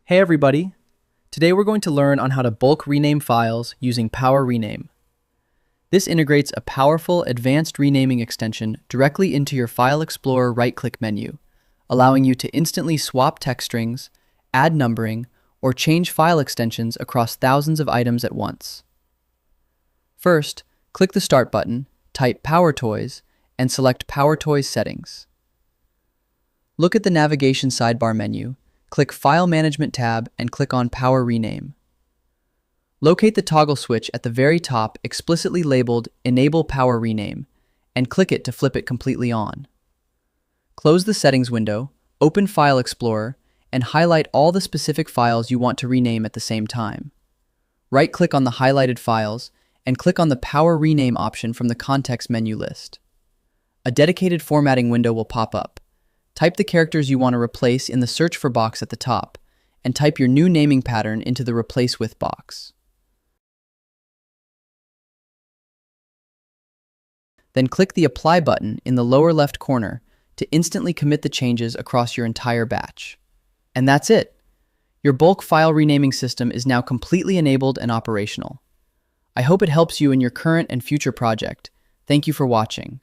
Hey everybody! Today we're going to learn on how to bulk rename files using PowerRename. This integrates a powerful advanced renaming extension directly into your File Explorer right-click menu, allowing you to instantly swap text strings, add numbering, or change file extensions across thousands of items at once. First, click the Start button, type PowerToys, and select PowerToys Settings. Look at the navigation sidebar menu. Click File Management tab and click on PowerRename. Locate the toggle switch at the very top explicitly labeled Enable PowerRename and click it to flip it completely on. Close the settings window, open File Explorer, and highlight all the specific files you want to rename at the same time. Right-click on the highlighted files and click on the PowerRename option from the context menu list. A dedicated formatting window will pop up. Type the characters you want to replace in the Search For box at the top, and type your new naming pattern into the Replace With box. Then click the Apply button in the lower left corner to instantly commit the changes across your entire batch. And that's it! Your bulk file renaming system is now completely enabled and operational. I hope it helps you in your current and future project. Thank you for watching.